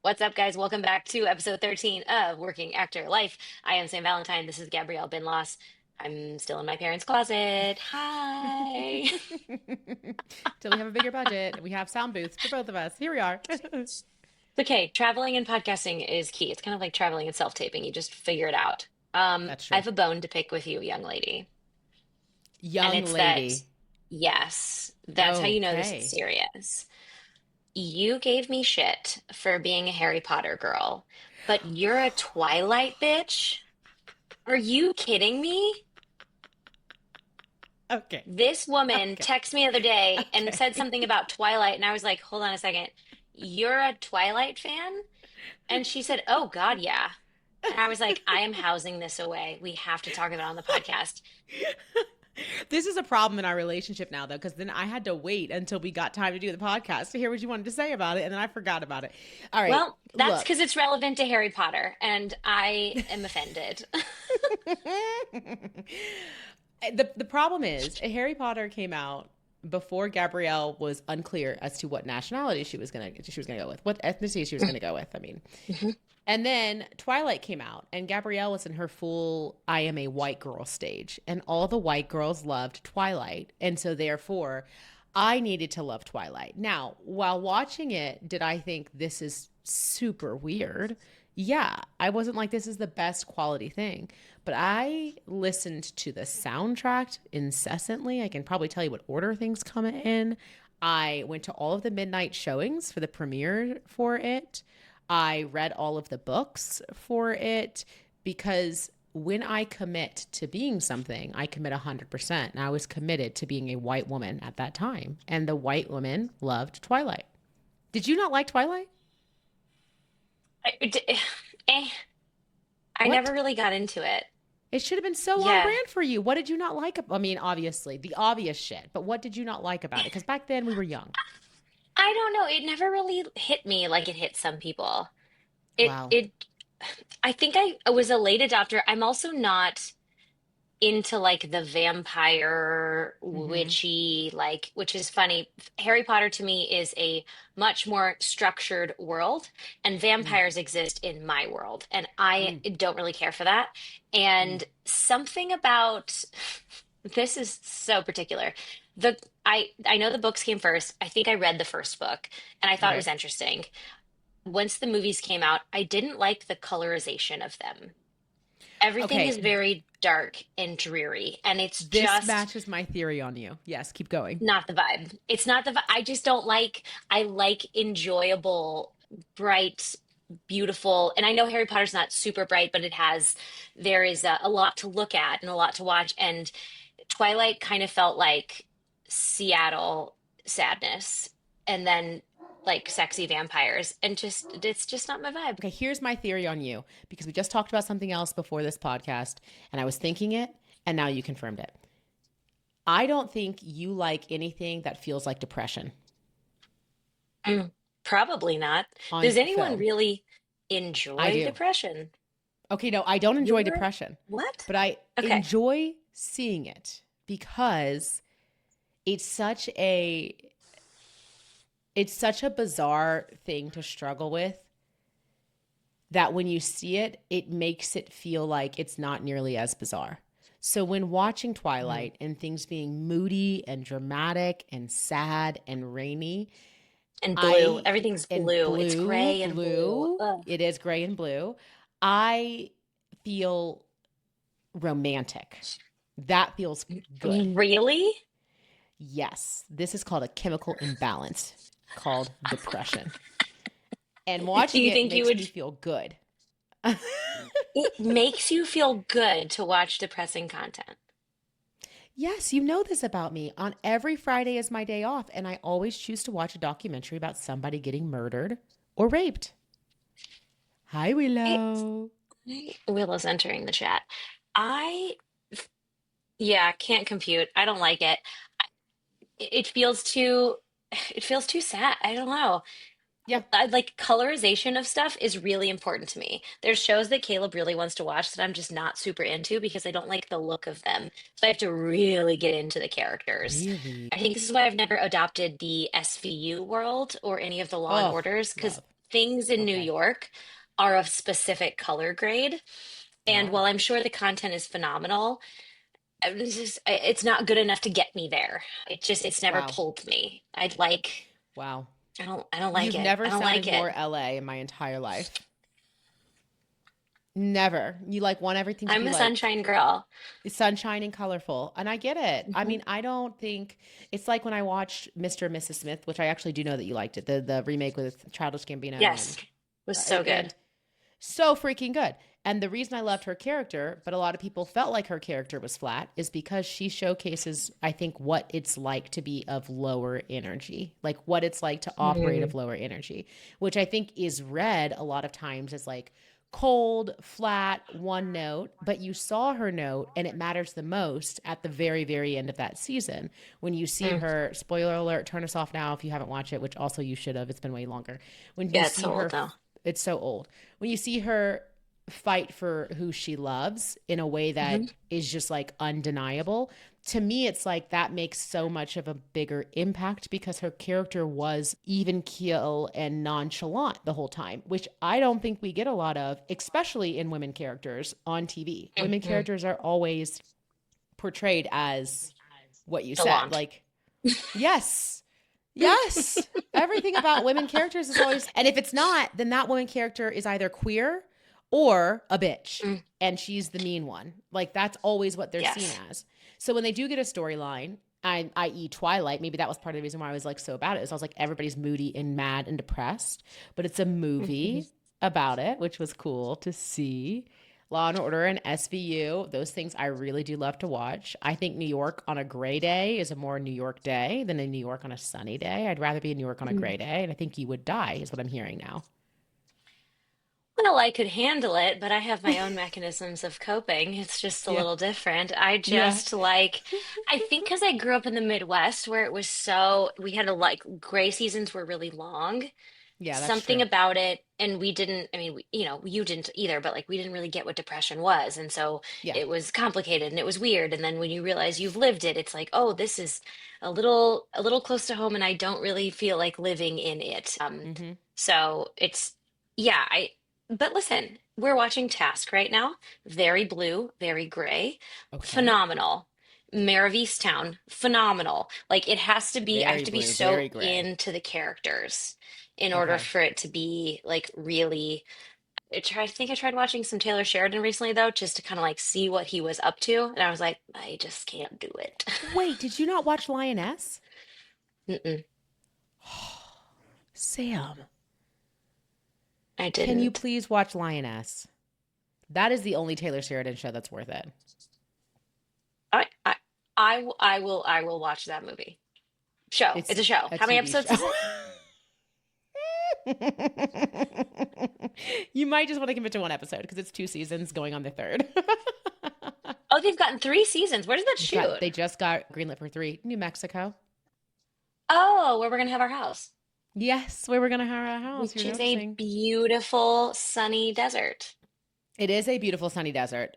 What's up, guys? Welcome back to episode 13 of Working Actor Life. I am Sam Valentine. This is Gabrielle Binloss. I'm still in my parents' closet. Hi. Till we have a bigger budget, we have sound booths for both of us. Here we are. Okay, traveling and podcasting is key. It's kind of like traveling and self-taping. You just figure it out. That's I true. have a bone to pick with you, young lady. And Young it's that, lady. yes, that's how you know this is Okay. serious. You gave me shit for being a Harry Potter girl, but you're a Twilight bitch? Are you kidding me? Okay. This woman Okay. texted me the other day and said Okay. something about Twilight, and I was like, hold on a second. You're a Twilight fan? And she said, oh, God, yeah. And I was like, I am housing this away. We have to talk about it on the podcast. This is a problem in our relationship now, though, because then I had to wait until we got time to do the podcast to hear what you wanted to say about it, and then I forgot about it. All right. Well, that's Look. because it's relevant to Harry Potter, and I am offended. The problem is Harry Potter came out before Gabrielle was unclear as to what nationality she was gonna go with, what ethnicity she was gonna go with. I mean, Mhm. and then Twilight came out, and Gabrielle was in her full I am a white girl stage, and all the white girls loved Twilight. And so, therefore, I needed to love Twilight. Now, while watching it, did I think this is super weird? Yeah, I wasn't like, this is the best quality thing. But I listened to the soundtrack incessantly. I can probably tell you what order things come in. I went to all of the midnight showings for the premiere for it. I read all of the books for it because when I commit to being something, I commit 100%. And I was committed to being a white woman at that time. And the white woman loved Twilight. Did you not like Twilight? I, eh, I What? never really got into it. It should have been so on Yeah. brand for you. What did you not like? I mean, obviously, the obvious shit, but what did you not like about it? Because back then we were young. I don't know. It never really hit me like it hit some people. It, Wow. it, I think I was a late adopter. I'm also not into like the vampire Mm-hmm. witchy which is funny. Harry Potter to me is a much more structured world, and Mm, vampires exist in my world, and I mm, don't really care for that. mm. And something about this is so particular. The I know the books came first. I think I read the first book and I thought it Okay. was interesting. Once the movies came out, I didn't like the colorization of them. Everything Okay. is very dark and dreary, and it's This just matches my theory on you. Yes, keep going. not the vibe. It's not the vibe. I just don't like, I like enjoyable, bright, beautiful. And I know Harry Potter's not super bright, but there is a lot to look at and a lot to watch. And Twilight kind of felt like Seattle sadness and then like sexy vampires. And just, it's just not my vibe. Okay, here's my theory on you because we just talked about something else before this podcast and I was thinking it and now you confirmed it. I don't think you like anything that feels like depression Mm, probably not. on Does anyone film. really I enjoy do. depression? Okay, no, I don't enjoy You're depression, what? but I Okay. enjoy seeing it because it's such a it's such a bizarre thing to struggle with that when you see it, it makes it feel like it's not nearly as bizarre. So when watching Mm. Twilight and things being moody and dramatic and sad and rainy, And blue. I Everything's and blue. It's blue, gray and blue. blue, Ugh. it is gray and blue. I feel romantic. That feels good. Really? Yes, this is called a chemical imbalance called depression. And Do watching you it think you makes would? me feel good. It makes you feel good to watch depressing content. Yes, you know this about me. On every Friday is my day off, and I always choose to watch a documentary about somebody getting murdered or raped. Hi, I, Willow. Willow's entering the chat. I, yeah, can't compute. I don't like it. It feels too, it feels too sad. I don't know. Yeah. Like colorization of stuff is really important to me. There's shows that Caleb really wants to watch that I'm just not super into because I don't like the look of them. So I have to really get into the characters. Really? I think this is why I've never adopted the SVU world or any of the Law and Oh, Orders because love. things in New Okay. York are of specific color grade. And Oh, while I'm sure the content is phenomenal, it's not good enough to get me there. It's never wow. pulled me. I'd like, Wow. I don't like You've it. never I don't like sounded more it. LA in my entire life. Never. You like want everything to I'm be a like sunshine girl. sunshine and colorful. And I get it. I Hmm. mean, I don't think it's like when I watched Mr. and Mrs. Smith, which I actually do know that you liked it, the remake with Childish Gambino Yes, and was so good. and so freaking good. And the reason I loved her character, but a lot of people felt like her character was flat, is because she showcases, I think, what it's like to be of lower energy, like what it's like to operate Mm, of lower energy, which I think is read a lot of times as like cold, flat, one note. But you saw her note, and it matters the most at the very, very end of that season when you see mm. her. Spoiler alert, turn us off now if you haven't watched it, which also you should have. It's been way longer. When you Yeah, it's see so her, old now. it's so old when you see her fight for who she loves in a way that Hmm. is just like undeniable. To me, it's like that makes so much of a bigger impact because her character was even keel and nonchalant the whole time, which I don't think we get a lot of, especially in women characters on TV. Women Hmm. characters are always portrayed as what you said. Gallant. Like, yes, yes. Everything about women characters is always, and if it's not, then that woman character is either queer or a bitch, Mm, and she's the mean one. Like that's always what they're seen yes. as. So when they do get a storyline, i.e., Twilight, maybe that was part of the reason why I was like so about it. Is I was like everybody's moody and mad and depressed, but it's a Hmm. movie about it, which was cool to see. Law and Order and SVU, those things I really do love to watch. I think New York on a gray day is a more New York day than a New York on a sunny day. I'd rather be in New York on a gray day, and I think you would die, is what I'm hearing now. Well, I could handle it, but I have my own mechanisms of coping. It's just a Yeah. little different. I Yeah. just like, I think because I grew up in the Midwest where it was we had a like gray seasons were really long. Yeah, that's Something true. about it, and we didn't, I mean, you didn't either, but like we didn't really get what depression was. And so Yeah. it was complicated and it was weird. And then when you realize you've lived it, it's like, oh, this is a little close to home and I don't really feel like living in it. Mm-hmm. So it's, yeah, but listen, we're watching Task right now. Very blue, very gray, Okay. phenomenal. Mare of Easttown, phenomenal. Like it has to be, I have Very to be blue, very so gray. into the characters in order Okay. for it to be like really. I think I tried watching some Taylor Sheridan recently though, just to kind of like see what he was up to, and I was like, I just can't do it. Wait, did you not watch Lioness? Mm-mm, Sam, I can you didn't. please watch Lioness? That is the only Taylor Sheridan show that's worth it. I, I, I will watch that movie. Show. It's It's a show. a How many TV episodes is show. it? You might just want to commit to one episode because it's two seasons going on the third. Oh, they've gotten 3 seasons. Where does that shoot? They just got greenlit for three. New Mexico. Oh, where we're gonna have our house, Yes, where we're gonna have our house. You're which is a noticing. beautiful sunny desert. It is a beautiful sunny desert.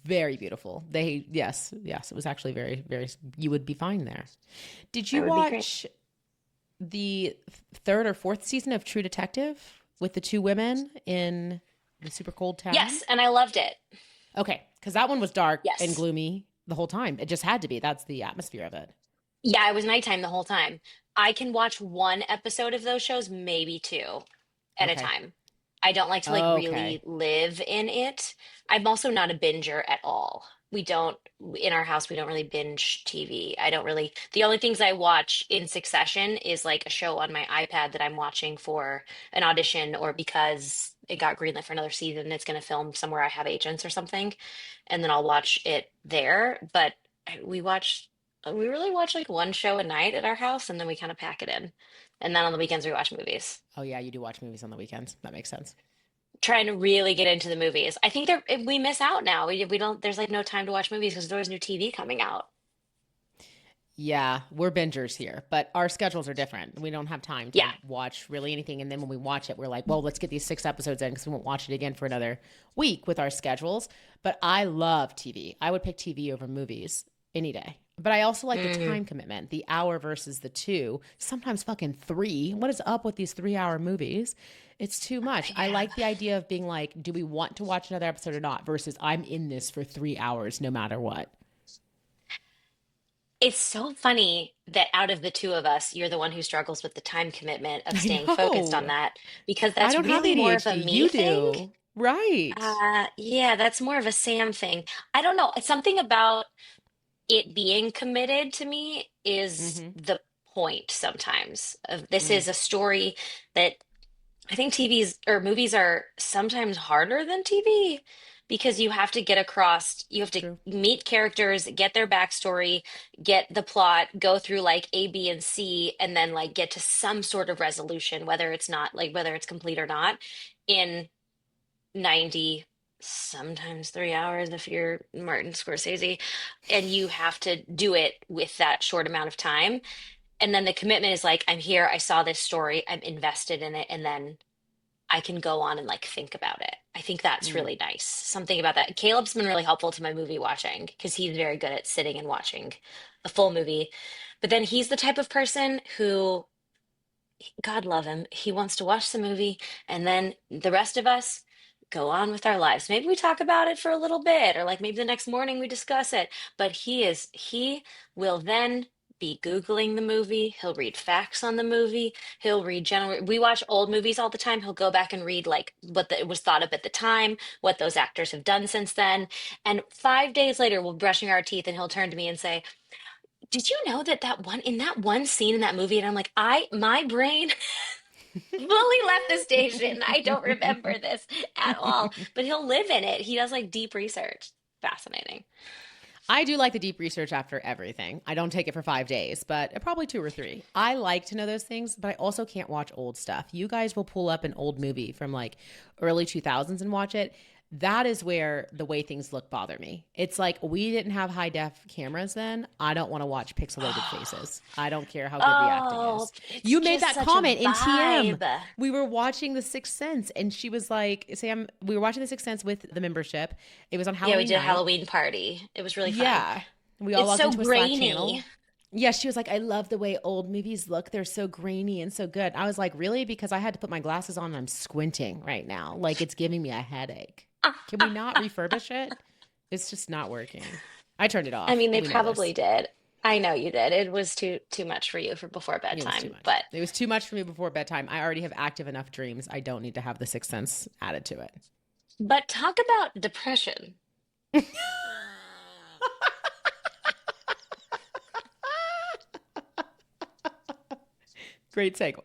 Very beautiful. Yes, it was actually very, very. You would be fine there. Did you That would be great. watch the third or fourth season of True Detective with the two women in the super cold town? Yes, and I loved it. Okay, because that one was dark and Yes. gloomy the whole time. It just had to be. That's the atmosphere of it. Yeah, it was nighttime the whole time. I can watch one episode of those shows, maybe two at a Okay. time. I don't like to like really Okay. live in it. I'm also not a binger at all. We don't, in our house, we don't really binge TV. I don't really, the only things I watch in succession is like a show on my iPad that I'm watching for an audition or because it got greenlit for another season. It's going to film somewhere I have agents or something. And then I'll watch it there. But we watch, we really watch like one show a night at our house and then we kind of pack it in. And then on the weekends, we watch movies. Oh yeah, you do watch movies on the weekends. That makes sense. Trying to really get into the movies. I think we miss out now. We don't, there's like no time to watch movies because there's always new TV coming out. Yeah, we're bingers here, but our schedules are different. We don't have time to Yeah. watch really anything. And then when we watch it, we're like, well, let's get these 6 episodes in because we won't watch it again for another week with our schedules. But I love TV. I would pick TV over movies any day. But I also like the Mm, time commitment, the hour versus the two, sometimes fucking three. What is up with these 3 hour movies? It's too much. I yeah. like the idea of being like, do we want to watch another episode or not? Versus I'm in this for 3 hours no matter what. It's so funny that out of the two of us, you're the one who struggles with the time commitment of I staying focused on know. that because I that's don't have really more of a ADHD. me You thing. do. Right. Yeah, that's more of a Sam thing. I don't know. It's something about it being committed to me is Mm-hmm. the point sometimes of this Mm, is a story that I think TVs or movies are sometimes harder than TV because you have to get across, you have to true. meet characters, get their backstory, get the plot, go through like A, B, and C, and then like get to some sort of resolution, whether it's not like whether it's complete or not, in 90, sometimes 3 hours if you're Martin Scorsese, and you have to do it with that short amount of time. And then the commitment is like, I'm here, I saw this story, I'm invested in it, and then I can go on and like think about it. I think that's Mm, really nice. Something about that. Caleb's been really helpful to my movie watching because he's very good at sitting and watching a full movie. But then he's the type of person who, God love him, he wants to watch the movie and then the rest of us go on with our lives. Maybe we talk about it for a little bit or like maybe the next morning we discuss it. But he will then be Googling the movie. He'll read facts on the movie. He'll read general. We watch old movies all the time. He'll go back and read like it was thought of at the time, what those actors have done since then. And 5 days later, we'll be brushing our teeth and he'll turn to me and say, did you know that that one scene in that movie? And I'm like, my brain fully left the station. I don't remember this at all, but he'll live in it. He does like deep research. Fascinating. I do like the deep research after everything. I don't take it for 5 days, but probably two or three. I like to know those things, but I also can't watch old stuff. You guys will pull up an old movie from like early 2000s and watch it. That is where the way things look bother me. It's like we didn't have high def cameras then. I don't want to watch pixelated faces. I don't care how good the acting Oh, is. it's You made just that such a comment in TM. vibe. We were watching The Sixth Sense, and she was like, Sam, we were watching The Sixth Sense with the membership. It was on Yeah, we Halloween did a night. Halloween party. It was really fun. Yeah. We all It's logged so into a Slack grainy. channel. Yeah, she was like, I love the way old movies look. They're so grainy and so good. I was like, really? Because I had to put my glasses on and I'm squinting right now. Like it's giving me a headache. Can we not refurbish it? It's just not working. I turned it I off. mean, they We know probably this. did. I know you did. It was too much for you for before It was too bedtime, much. but It was too much for me before bedtime. I already have active enough dreams. I don't need to have the sixth sense added to talk about depression. it. Great segue.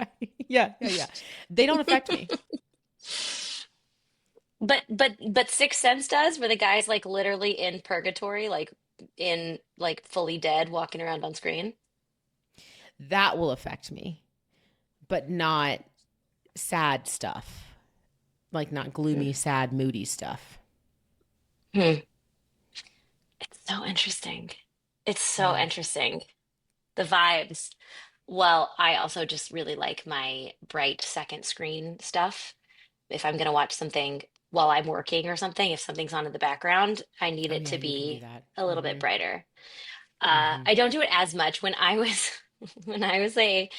Yeah, yeah, yeah. They don't affect me. But Sixth Sense does, where the guy's like literally in purgatory, like in like fully dead, walking around on screen. That will affect me, but not sad stuff. Like not gloomy, sad, moody stuff. Hmm. It's so interesting. It's so Yeah. interesting. The vibes. Well, I also just really like my bright second screen stuff. If I'm gonna watch something while I'm working or something, if something's on in the background, I need Oh it yeah, to you can do be that. a little bit Mm-hmm. brighter. Mm-hmm. I don't do it as much when I was when I was a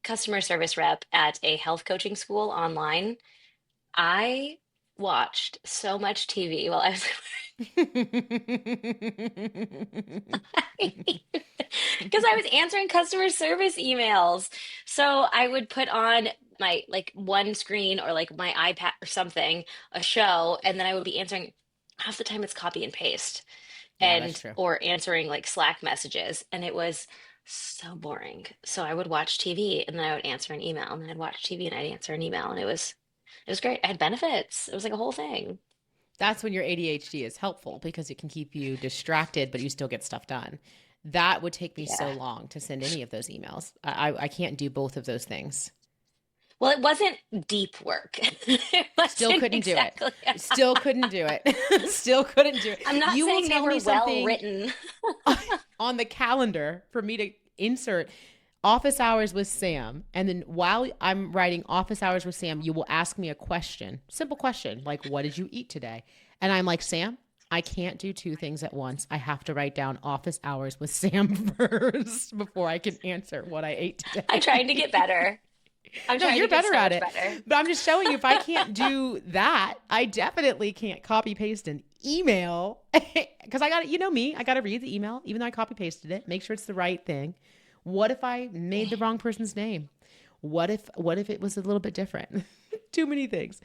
customer service rep at a health coaching school online. I watched so much TV while I was because I was answering customer service emails. So I would put on my like one screen or like my iPad or something, a show, and then I would be answering half the time it's copy and paste Yeah, that's and true. or answering like Slack messages. And it was so boring. So I would watch TV and then I would answer an email and then I'd watch TV and I'd answer an email and it was great. I had benefits. It was like a whole thing. That's when your ADHD is helpful because it can keep you distracted, but you still get stuff done. That would take me so Yeah. long to send any of those emails. I can't do both of those things. Well, it wasn't deep work. It Still wasn't couldn't do it. exactly. Still couldn't do it. Still couldn't do it. I'm not You will saying they tell were me well something written. on the calendar for me to insert office hours with Sam. And then while I'm writing office hours with Sam, you will ask me a question, simple question, like, what did you eat today? And I'm like, Sam, I can't do two things at once. I have to write down office hours with Sam first before I can answer what I ate I'm trying to get today. better. I'm No, trying to you're get better so at much it. better. But I'm just showing you if I can't do that, I definitely can't copy paste an email because I got to, you know me, I got to read the email, even though I copy pasted it, make sure it's the right thing. What if I made the wrong person's name? What if it was a little bit different? Too many things.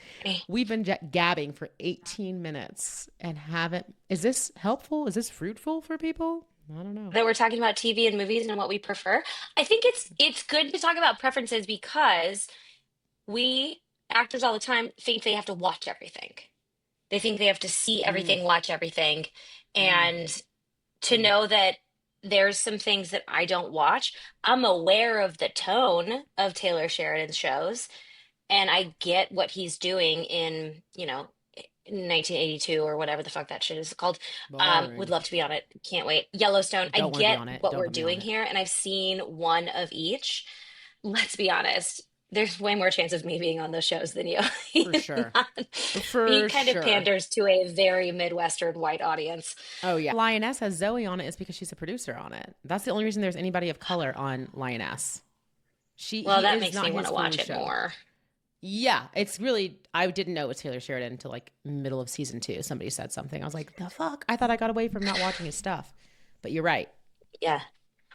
We've been gabbing for 18 minutes and haven't. Is this helpful? Is this fruitful for people? I don't know. That we're talking about TV and movies and what we prefer. I think it's good to talk about preferences because we actors all the time think they have to watch everything. They think they have to see Mm, everything, watch everything, mm, and to know that there's some things that I don't watch. I'm aware of the tone of Taylor Sheridan's shows, and I get what he's doing in, 1982 or whatever the fuck that shit is called. Would boring. love to be on it. Can't wait. Yellowstone. I Don't want to be get on it. what Don't we're put me on doing it. here, and I've seen one of each. Let's be honest. There's way more chance of me being on those shows than you. For sure. He For kind of sure. panders to a very Midwestern white audience. Oh yeah. Lioness has Zoe on it is because she's a producer on it. That's the only reason there's anybody of color on Lioness. Well, He that is makes me not want his to full watch it show. more. Yeah, it's really I didn't know it was Taylor Sheridan until like middle of season 2. Somebody said something. I was like, the fuck? I thought I got away from not watching his stuff. But you're right. Yeah.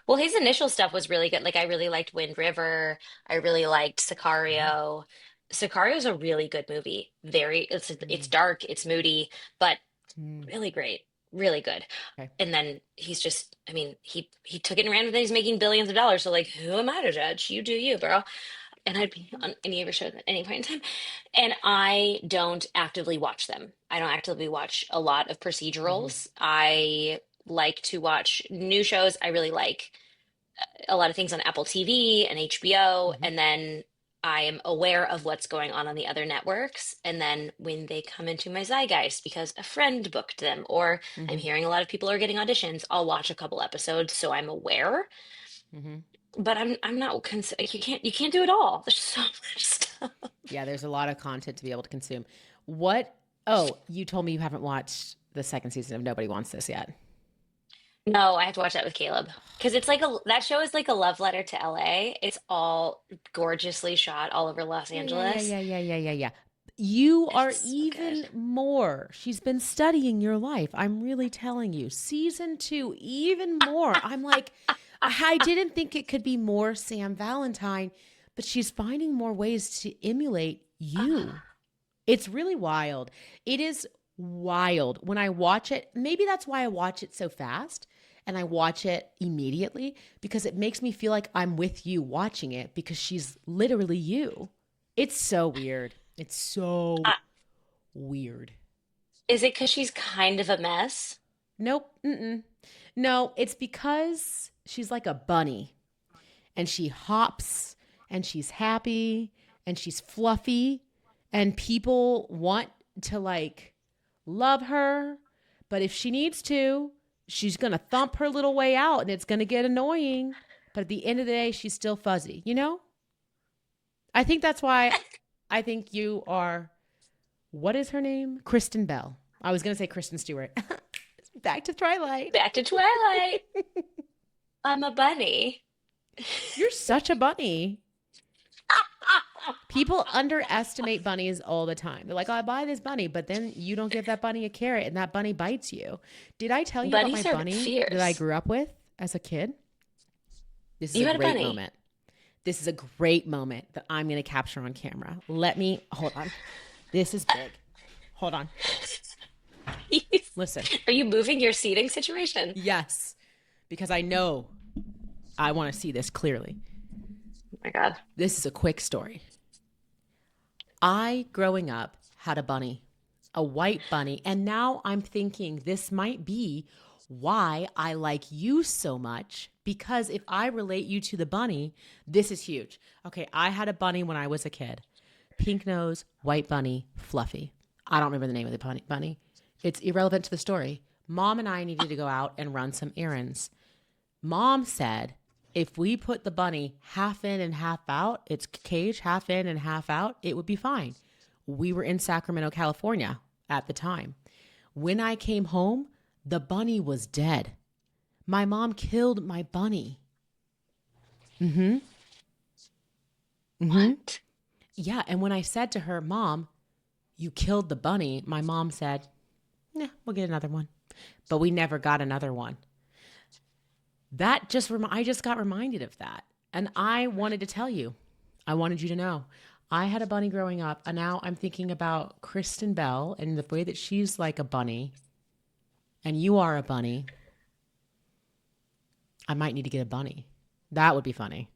Well, his initial stuff was really good. Like I really liked Wind River. I really liked Mm, Sicario. Sicario's a really good movie. It's mm, dark, it's moody, but mm. really great. Really good. Okay. And then he's just, I mean, he took it and ran with it. He's making billions of dollars. So like, who am I to judge? You do you, bro. And I'd be on any of your shows at any point in time. And I don't actively watch them. I don't actively watch a lot of Mm-hmm. procedurals. I like to watch new shows. I really like a lot of things on Apple TV and HBO. Mm-hmm. And then I am aware of what's going on the other networks. And then when they come into my zeitgeist because a friend booked them, or I'm Mm-hmm. hearing a lot of people are getting auditions, I'll watch a couple episodes so I'm aware. Mm-hmm. But I'm not you can't do it all. There's so much stuff. Yeah, there's a lot of content to be able to consume. What? Oh, you told me you haven't watched the second season of Nobody Wants This yet. No, I have to watch that with Caleb because it's like that show is like a love letter to LA. It's all gorgeously shot all over Los Yeah, yeah, yeah, Angeles. yeah, yeah, yeah, yeah, yeah. You are It's so good. even more. She's been studying your life. I'm really telling you. Season 2, even more. I'm like, I didn't think it could be more Sam Valentine, but she's finding more ways to emulate you. It's really wild. It is wild when I watch it. Maybe that's why I watch it so fast and I watch it immediately because it makes me feel like I'm with you watching it because she's literally you. It's so weird. It's so Uh, weird. is it because she's kind of a mess? Nope. Mm-mm. No, it's because she's like a bunny and she hops and she's happy and she's fluffy and people want to like love her, but if she needs to, she's going to thump her little way out and it's going to get annoying. But at the end of the day, she's still fuzzy, you know? I think that's why I think you are, what is her name? Kristen Bell. I was going to say Kristen Stewart. Back to Twilight. Back to Twilight. I'm a bunny. You're such a bunny. People underestimate bunnies all the time. They're like, oh, I buy this bunny, but then you don't give that bunny a carrot and that bunny bites you. Did I tell you about my Bunnies are bunny that I fierce. grew up with as a kid? This is a You had a great bunny. moment. This is a great moment that I'm going to capture on camera. Let me, hold on. This is big. Hold on. Listen. Are you moving your seating situation? Yes, because I know I want to see this clearly. Oh my God. This is a quick story. I, growing up, had a bunny, a white bunny, and now I'm thinking this might be why I like you so much because if I relate you to the bunny, this is huge. Okay, I had a bunny when I was a kid. Pink nose, white bunny, fluffy. I don't remember the name of the bunny. It's irrelevant to the story. Mom and I needed to go out and run some errands. Mom said, if we put the bunny half in and half out, its cage half in and half out, it would be fine. We were in Sacramento, California at the time. When I came home, the bunny was dead. My mom killed my bunny. Mm-hmm. Mm-hmm. What? Yeah. And when I said to her, Mom, you killed the bunny, my mom said, "Yeah, we'll get another one." But we never got another one. I just got reminded of that. And I wanted to tell you, I wanted you to know. I had a bunny growing up, and now I'm thinking about Kristen Bell and the way that she's like a bunny, and you are a bunny. I might need to get a bunny. That would be funny.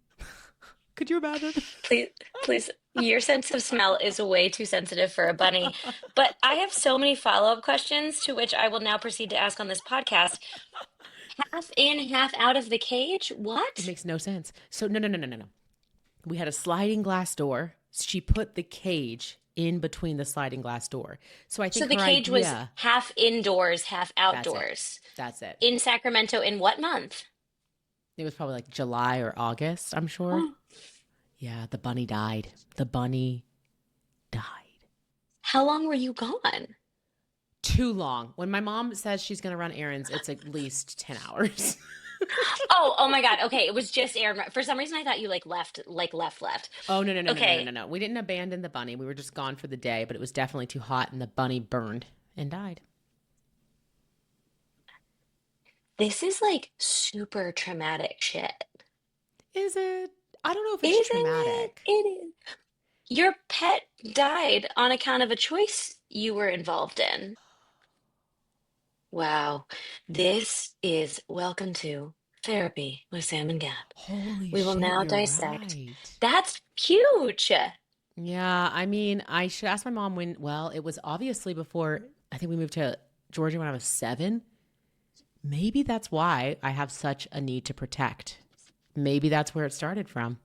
Could you imagine? Please, please. Your sense of smell is way too sensitive for a bunny. But I have so many follow-up questions to which I will now proceed to ask on this podcast. Half in, half out of the cage? It What? makes no sense. So, no, no, no, no, no, no. We had a sliding glass door. She put the cage in between the sliding glass door. So I So think the her cage was idea, half indoors, half that's it. outdoors. That's it. In Sacramento in what month? It was probably like July or August, I'm sure. Yeah, the bunny died. The bunny died. How long were you gone? Too long. When my mom says she's going to run errands, it's at least 10 hours. Oh my God. Okay, it was just Aaron. For some reason, I thought you left. Oh, no, no, no, no, no, no, no, Okay, no. We didn't abandon the bunny. We were just gone for the day, but it was definitely too hot and the bunny burned and died. this is like super traumatic shit, Is it? I don't know if it's isn't it? traumatic. It is. Your pet died on account of a choice you were involved in. Wow. This is welcome to Therapy with Sam and Gab. Holy We will shit, now you're dissect. right. That's huge. Yeah, I mean, I should ask my mom when, well, it was obviously before, I think we moved to Georgia when I was 7. Maybe that's why I have such a need to protect. Maybe that's where it started from.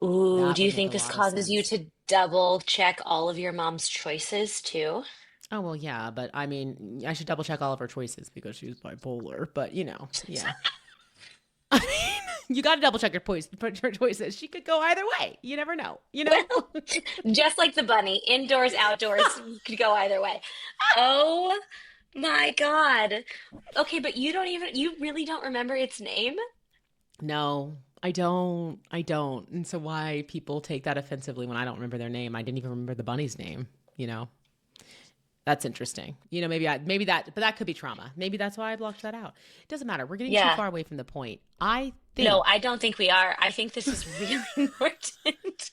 Ooh, That do you would make think a this lot of causes you sense. to double check all of your mom's choices too? Oh, well, yeah, but I mean, I should double check all of her choices because she's bipolar, but yeah. I mean, you got to double check her choices. She could go either way. You never know? Well, just like the bunny, indoors, outdoors, could go either way. Oh my God. Okay, but you really don't remember its name? No, I don't. I don't. And so why people take that offensively when I don't remember their name? I didn't even remember the bunny's name, you know? That's interesting. Maybe that, but that could be trauma. Maybe that's why I blocked that out. It doesn't matter. We're getting too Yeah. far away from the point. I No, I think, don't think we are. I think this is really important.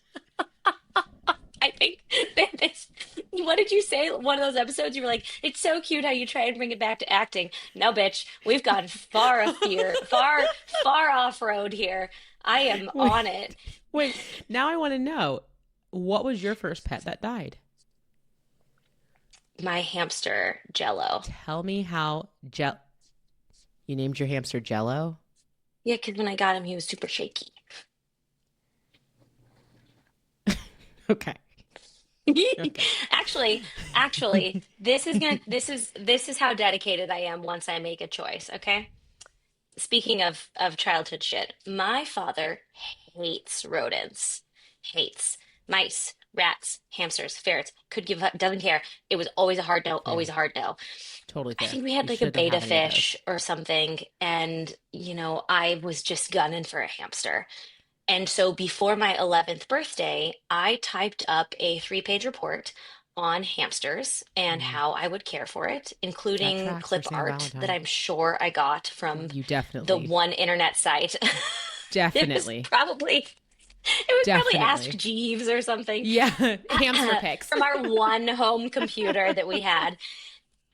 I think that this, what did you say? One of those episodes, you were like, it's so cute how you try and bring it back to acting. No, bitch, we've gone far off here, far off road here. I am wait, on it. wait, now I want to know, what was your first pet that died? My hamster, Jello. Tell me how you named your hamster Jello? Yeah, because when I got him, he was super shaky. Okay. Okay. Actually, actually, this is how dedicated I am once I make a choice, okay? Speaking of childhood shit, my father hates rodents. Hates mice, rats, hamsters, ferrets. Could give up, doesn't care. It was always a hard no, always Fair. a hard no. Totally I fair. think we had You like a shouldn't beta have any of those. fish or something, and I was just gunning for a hamster. And so before my 11th birthday, I typed up a 3-page report on hamsters and Mm, how I would care for it, that including tracks for clip Sam art that Valentine. I'm sure I got from You the definitely, one internet site. It was definitely, probably it was probably Ask definitely. Jeeves or something Yeah, hamster pics. from our one home computer that we had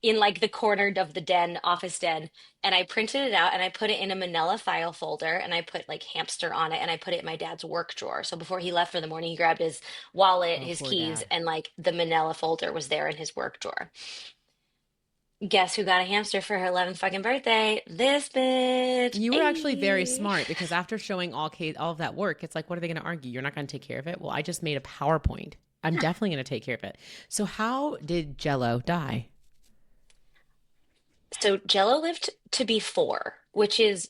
in like the corner of the office den. And I printed it out and I put it in a manila file folder and I put like hamster on it and I put it in my dad's work drawer. So before he left for the morning, he grabbed his wallet, Oh, his poor keys, dad. and like the manila folder was there in his work drawer. Guess who got a hamster for her 11th fucking birthday? This bitch. You were actually very Ayy. smart because after showing all of that work, it's like, what are they going to argue? You're not going to take care of it? Well, I just made a PowerPoint. I'm definitely going to take care of it. So, how did Jello die? So Jello lived to be 4, which is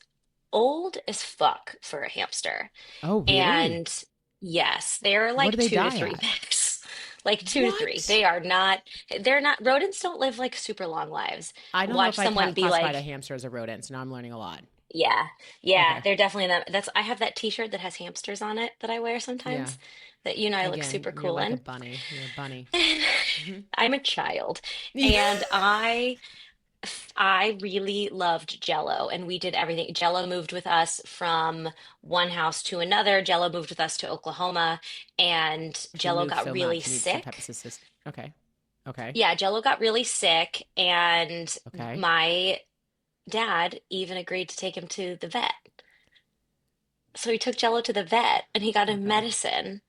old as fuck for a hamster. Oh, really? And yes, they're What like did they two to die three at? packs. like 2 to 3. What? They are not, they're not, rodents don't live like super long lives. I don't know Watch if I someone be classified a like, hamster as a rodent, so now I'm learning a lot. yeah, yeah, Okay. they're definitely not. I have that t-shirt that has hamsters on it that I wear Yeah. sometimes that, I look Again, super you're cool like a in. bunny. You're a bunny. Hmm. I'm a child, Yeah. and I really loved Jello, and we did everything. Jello moved with us from one house to another. Jello moved with us to Oklahoma, and She Jello moved got so really much. You need some type of sick. assist. Okay. Okay. Yeah, Jello got really sick, and Okay. my dad even agreed to take him to the vet. So he took Jello to the vet, and he got him Okay. medicine.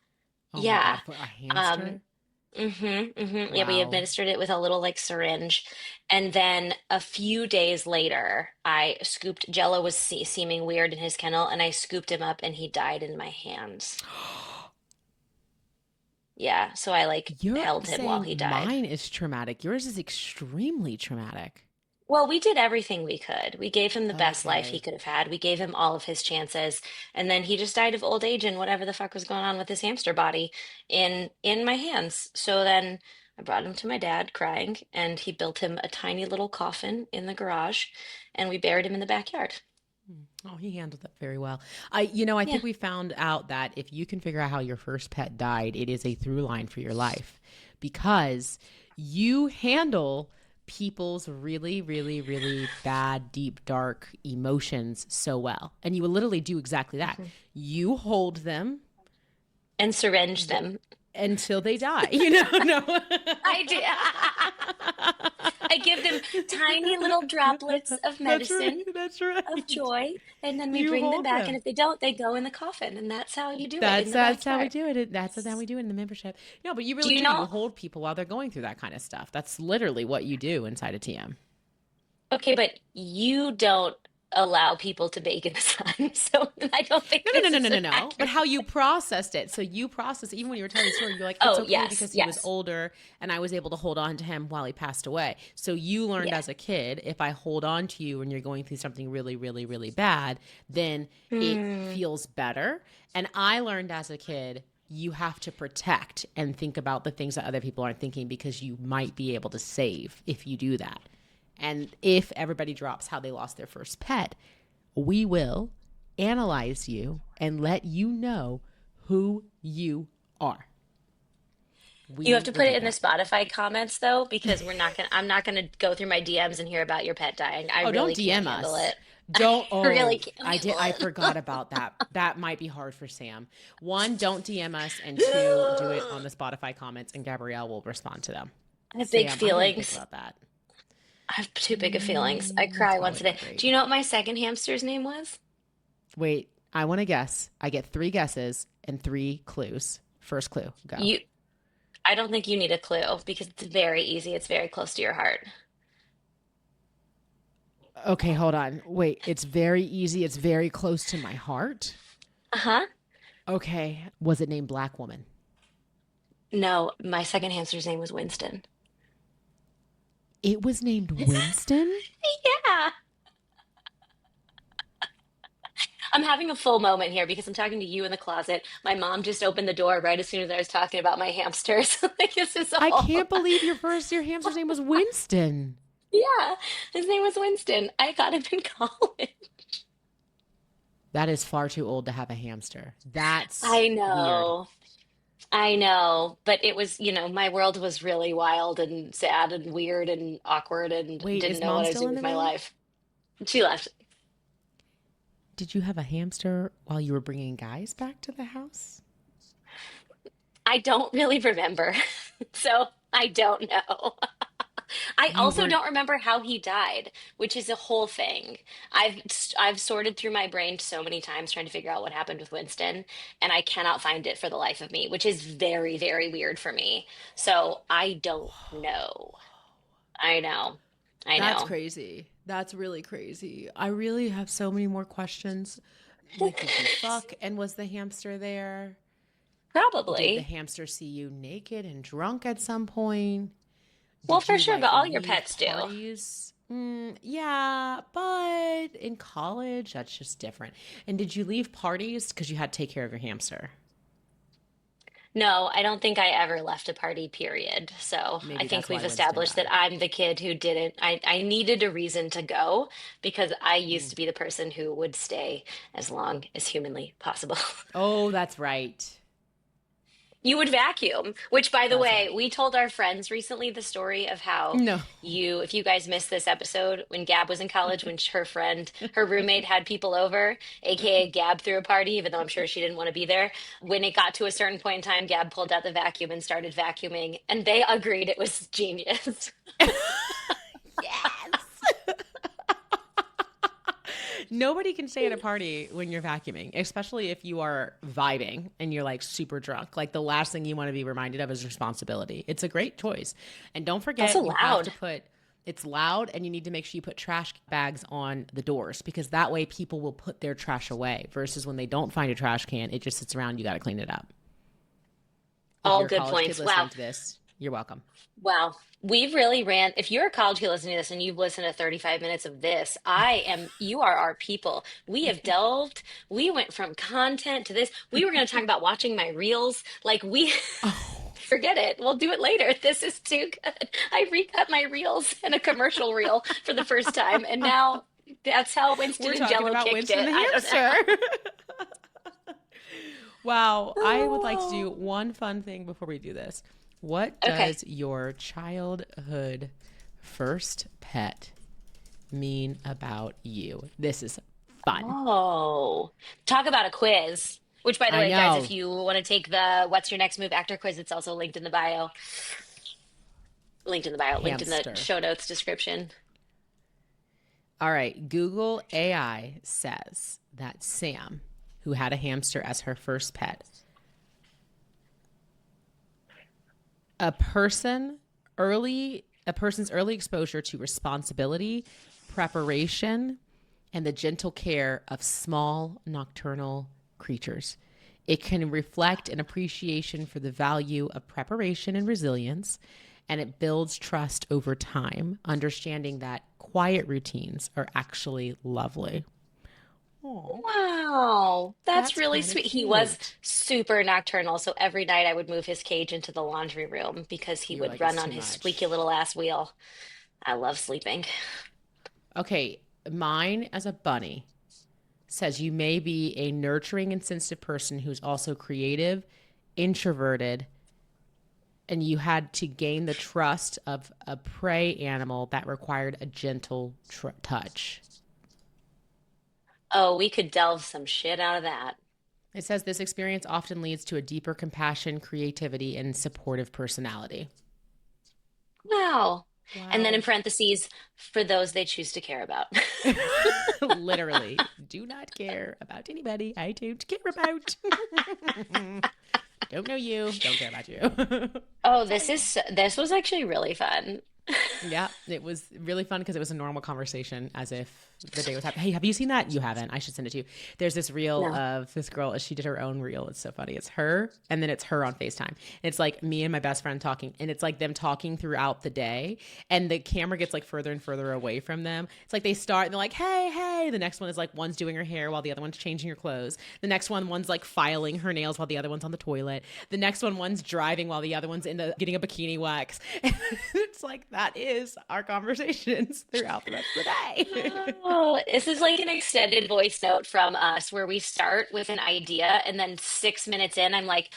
Oh my Yeah. God, for a Um, hamster? Yeah, we Wow. administered it with a little like syringe. And then a few days later, I scooped, Jello was seeming weird in his kennel, and I scooped him up and he died in my hands. Yeah, so I like You're held him while saying he died. mine is traumatic. Yours is extremely traumatic. Well, we did everything we could. We gave him the best life he Okay. could have had. We gave him all of his chances, and then he just died of old age and whatever the fuck was going on with his hamster body in my hands. So then I brought him to my dad crying, and he built him a tiny little coffin in the garage, and we buried him in the backyard. Oh, he handled that very well. I Yeah. think we found out that if you can figure out how your first pet died, it is a through line for your life because you handle people's really, really, really bad, deep, dark emotions so well. And you will literally do exactly that. Mhm. You hold them And syringe them. until they die. No. I do. I give them tiny little droplets of That's right. medicine That's of right. joy, and then we You bring them hold back. And them. if they don't, they go in the coffin, and that's how you do it in the That's how we backyard. do it. That's how we do it in the membership. No, but you Do really you do. You know? hold people while they're going through that kind of stuff. That's literally what you do inside a TM. Okay, but you don't allow people to bake in the sun, so I don't think No, no, this no, no, is no, no, no. But accurate. how you processed it. So you process, even when you were telling the story, you're like, it's Oh, okay yes, because he was yes, older and I was able to hold on to him while he passed away. So you learned yeah. as a kid, if I hold on to you when you're going through something really, really, really bad, then it Hmm. feels better. And I learned as a kid, you have to protect and think about the things that other people aren't thinking because you might be able to save if you do that. And if everybody drops how they lost their first pet, we will analyze you and let you know who you are. You have We to will put do it in the that. Spotify comments though, because I'm not gonna go through my DMs and hear about your pet dying. I Oh, don't really can't DM handle us. it. I Don't. really Oh, can't I did. handle I it. forgot about that. That might be hard for Sam. One, don't DM us, and two, do it on the Spotify comments, and Gabrielle will respond to them. I have big Sam, I didn't think feelings. about that. I have too big of feelings. I That's cry once probably a day. not Do great. you know what my second hamster's name was? Wait, I want to guess. I get three guesses and three clues. First clue, go. You, I don't think you need a clue because it's very easy. It's very close to your heart. Okay, hold on. Wait, it's very easy. It's very close to my heart. Uh-huh. Okay, was it named Black Woman? No, my second hamster's name was Winston. It was named Winston? Yeah. I'm having a full moment here because I'm talking to you in the closet. My mom just opened the door right as soon as I was talking about my hamsters. Like this is I all. can't believe your hamster's name was Winston. Yeah, his name was Winston. I got him in college. That is far too old to have a hamster. That's I weird. know. I know, but it was, my world was really wild and sad and weird and awkward and Wait, didn't is know what mom I was still doing in with the my room? life. She left. Did you have a hamster while you were bringing guys back to the house? I don't really remember. So I don't know. I You also were don't remember how he died, which is a whole thing. I've I've sorted through my brain so many times trying to figure out what happened with Winston, and I cannot find it for the life of me, which is very, very weird for me. So I don't know. I know. I That's know. crazy. That's really crazy. I really have so many more questions. Like, did you fuck and was the hamster there? Did the Probably. hamster see you naked and drunk at some point? Well, Did for you sure, like but all your leave pets do. parties? Yeah, but in college, that's just different. And did you leave parties because you had to take care of your hamster? No, I don't think I ever left a party, period. So I Maybe think that's why we've the ones didn't established that die. I'm the kid who didn't. I needed a reason to go because I used Mm. to be the person who would stay as long as humanly possible. Oh, that's right. You would vacuum, which, by the That's way, right. we told our friends recently the story of how No. if you guys missed this episode, when Gab was in college, when her friend, her roommate had people over, aka Gab threw a party, even though I'm sure she didn't want to be there. When it got to a certain point in time, Gab pulled out the vacuum and started vacuuming, and they agreed it was genius. Yes. Nobody can stay at a party when you're vacuuming, especially if you are vibing and you're like super drunk. Like the last thing you want to be reminded of is responsibility. It's a great choice. And don't Also forget, you have to loud. put it's loud and you need to make sure you put trash bags on the doors because that way people will put their trash away versus when they don't find a trash can, it just sits around. You got to clean it up. If All you're a good college kid points. Wow. listening to this, you're welcome. Wow. We've really ran. If you're a college kid listening to this and you've listened to 35 minutes of this, you are our people. We have delved. We went from content to this. We were going to talk about watching my reels. Oh, Forget it. We'll do it later. This is too good. I recut my reels in a commercial reel for the first time. And now that's how Winston we're and talking Jello about kicked Winston it. the I don't hamster. Wow, I would like to do know. one fun thing before we do this. What Okay. does your childhood first pet mean about you? This is fun. Oh, talk about a quiz. Which, by the I way, guys, if know. you want to take the What's Your Next Move actor quiz, it's also linked in the bio. Linked in the bio, linked in the Hamster. show notes description. All right, Google AI says that Sam, who had a hamster as her first pet, a person a person's early exposure to responsibility, preparation, and the gentle care of small nocturnal creatures. It can reflect an appreciation for the value of preparation and resilience, and it builds trust over time, understanding that quiet routines are actually lovely. Oh, Wow, that's that's really kind of sweet. He was cute. super nocturnal, so every night I would move his cage into the laundry room because he You were would like, run it's on too his much. squeaky little ass wheel. I love sleeping. Okay, mine as a bunny says you may be a nurturing and sensitive person who's also creative, introverted, and you had to gain the trust of a prey animal that required a gentle touch. Oh, we could delve some shit out of that. It says this experience often leads to a deeper compassion, creativity, and supportive personality. Wow. And then in Wow. parentheses, for those they choose to care about. Literally, do not care about anybody I don't care about. Don't know you, don't care about you. Oh, Sorry. this was actually really fun. Yeah, it was really fun because it was a normal conversation as if the day was happening. Hey, have you seen that? You haven't. I should send it to you. There's this reel No. of this girl. She did her own reel. It's so funny. It's her and then it's her on FaceTime. And it's like me and my best friend talking. And it's like them talking throughout the day. And the camera gets like further and further away from them. It's like they start and they're like, hey, hey. The next one is like one's doing her hair while the other one's changing her clothes. The next one's like filing her nails while the other one's on the toilet. The next one's driving while the other one's in the getting a bikini wax. And it's like that is our conversations throughout the rest of the day. Oh, this is like an extended voice note from us where we start with an idea and then 6 minutes in, I'm like,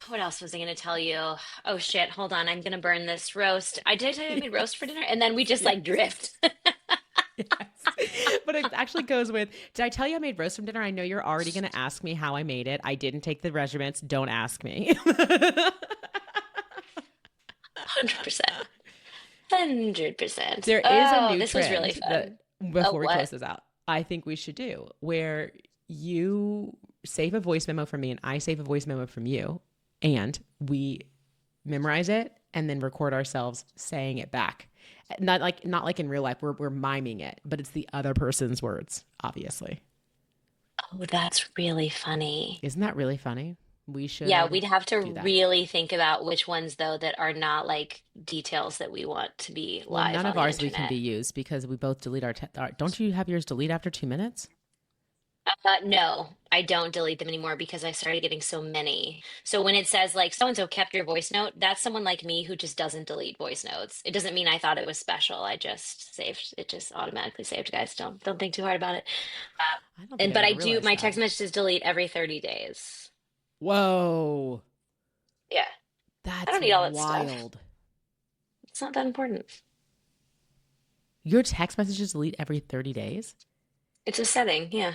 what else was I going to tell you? Oh shit, hold on. I'm going to burn this roast. I did tell you I made roast for Yes. dinner. And then we just like Yes. drift. Yes. But it actually goes with, did I tell you I made roast from dinner? I know you're already going to ask me how I made it. I didn't take the measurements. Don't ask me. 100%. 100%. There is a Oh, new this was really trend that fun. Oh, before we what? close this out, I think we should do where you save a voice memo from me and I save a voice memo from you and we memorize it and then record ourselves saying it back. Not like in real life. We're miming it, but it's the other person's words, obviously. Oh, that's really funny. Isn't that really funny? We Yeah, should we'd have to do that. really think about which ones, though, that are not like details that we want to be Well, live none on of the ours we can internet. be used because we both delete our. Don't you have yours delete after 2 minutes? No, I don't delete them anymore because I started getting so many. So when it says like so and so kept your voice note, that's someone like me who just doesn't delete voice notes. It doesn't mean I thought it was special. I just saved it, just automatically saved, guys. Don't think too hard about it. I don't think And I've but I ever do realized my that. text messages delete every 30 days. Whoa. Yeah, I That's don't need all that stuff. wild. It's not that important. Your text messages delete every 30 days? It's a setting, yeah.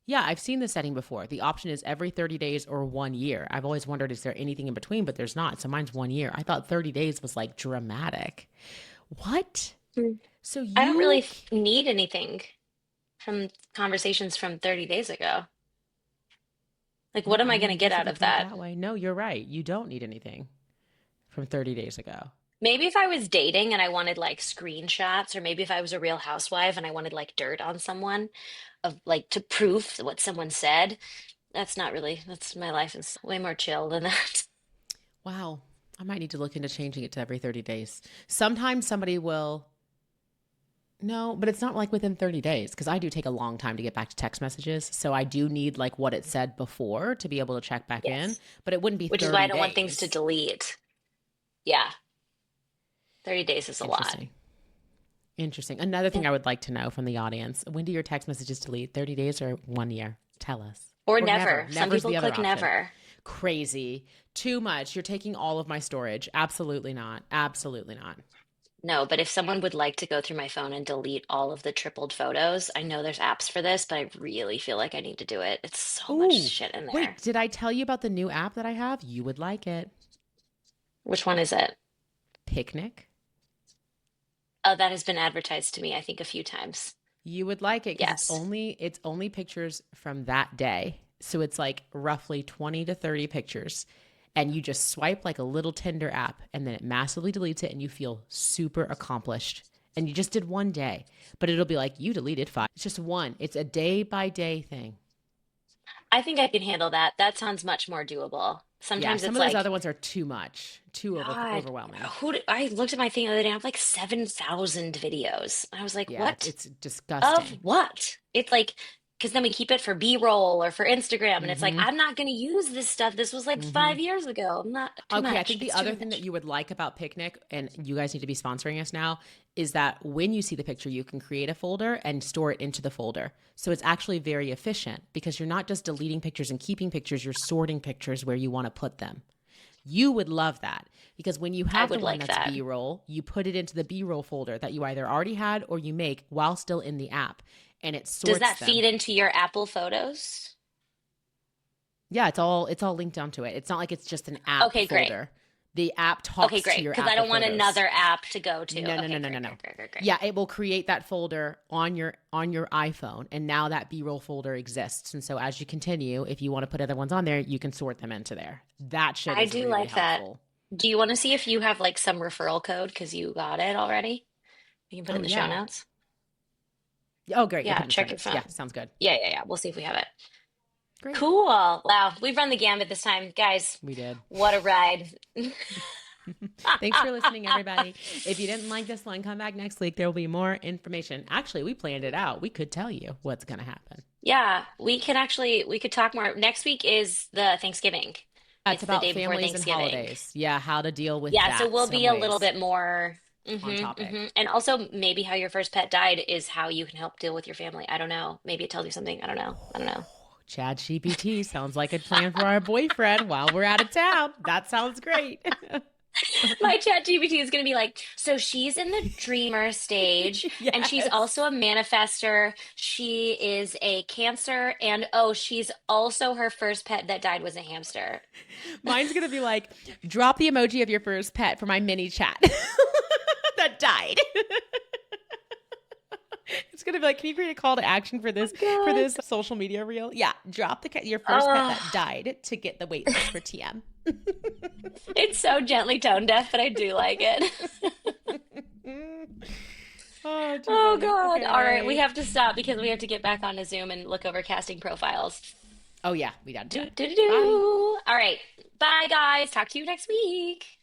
Yeah, I've seen the setting before. The option is every 30 days or 1 year. I've always wondered, is there anything in between? But there's not. So mine's 1 year. I thought 30 days was like dramatic. What? Hmm. So I don't really you, need anything from conversations from 30 days ago. Like, yeah, what am I I going mean, to I get guess if out you of put it that? that way. No, you're right. You don't need anything from 30 days ago. Maybe if I was dating and I wanted like screenshots, or maybe if I was a real housewife and I wanted like dirt on someone of like to prove what someone said, that's not really, that's my life is way more chill than that. Wow. I might need to look into changing it to every 30 days. Sometimes somebody will. No, but it's not like within 30 days because I do take a long time to get back to text messages. So I do need like what it said before to be able to check back in, Yes. but it wouldn't be Which is why I 30 don't want things to days. delete. Yeah, 30 days is a lot. Interesting. Interesting. Another thing Mm. I would like to know from the audience, when do your text messages delete? 30 days or 1 year? Tell us. Or Or never. never. Some Never's people the other click option. never. Crazy. Too much. You're taking all of my storage. Absolutely not. Absolutely not. No, but if someone would like to go through my phone and delete all of the tripled photos, I know there's apps for this, but I really feel like I need to do it. It's so much Oh, shit in wait. there. Did I tell you about the new app that I have? You would like it. Which one is it? Picnic. Oh, that has been advertised to me, I think, a few times. You would like it because Yes. it's only pictures from that day. So it's like roughly 20 to 30 pictures. And you just swipe like a little Tinder app and then it massively deletes it and you feel super accomplished. And you just did 1 day, but it'll be like you deleted five. It's just one. It's a day by day thing. I think I can handle that. That sounds much more doable. Yeah, Sometimes some it's of those like, other ones are too much, God, overwhelming. I looked at my thing the other day, I have like 7,000 videos. I was like, Yeah, what? it's Of disgusting. what? It's like, because then we keep it for B-roll or for Instagram, and it's like, Mm-hmm. I'm not going to use this stuff. This was like Mm-hmm. 5 years ago. I'm not too Okay, I much. think the It's too other thing that much. you would like about Picnic, and you guys need to be sponsoring us now, is that when you see the picture, you can create a folder and store it into the folder. So it's actually very efficient because you're not just deleting pictures and keeping pictures, you're sorting pictures where you want to put them. You would love that because when you I have the would one like that's that. B roll, you put it into the B roll folder that you either already had or you make while still in the app and it Does sorts that them. feed into your Apple Photos? Yeah, it's all linked onto it. It's not like it's just an app Okay, great. folder. The app Okay, talks to great. your Because I Apple don't want Photos. another app to go No, to. no, no, Okay, no, no, great, no. great, great, great, great. Yeah, it will create that folder on your iPhone, and now that B-roll folder exists. And so as you continue, if you want to put other ones on there, you can sort them into there. That shit I is do really like that. helpful. Do you want to see if you have like some referral code because you got it already? You can put it Oh in the show yeah. notes. Oh great, you'll put Yeah, it in the show check your notes. phone. Yeah, sounds good. Yeah, yeah, yeah. We'll see if we have it. Great. Cool. Wow, we've run the gambit this time, guys. We did. What a ride. Thanks for listening, everybody. If you didn't like this one, come back next week. There will be more information. Actually, we planned it out. We could tell you what's going to happen. Yeah, we could talk more. Next week is the Thanksgiving. It's It's the about day before families and Thanksgiving. holidays. Yeah, how to deal with Yeah, so that we'll some be a little ways bit more on topic. And also maybe how your first pet died is how you can help deal with your family. I don't know. Maybe it tells you something. I don't know. I don't know. Chad GPT sounds like a plan for our boyfriend while we're out of town. That sounds great. My chat GPT is going to be like, so she's in the dreamer stage and she's Yes. also a manifester. She is a cancer and oh, she's also her first pet that died was a hamster. Mine's going to be like, drop the emoji of your first pet for my mini chat that died. It's gonna be like, can you create a call to action Oh for God. this social media reel? Yeah, drop your first pet that Oh, died to get the wait list for TM. it's so gently tone deaf, but I do like it. Oh, too Oh funny. God. All right, we Okay. have to stop because we have to get back onto Zoom and look over casting profiles. Oh yeah, we gotta do Do, that. do, do, Bye. do. All right. Bye, guys. Talk to you next week.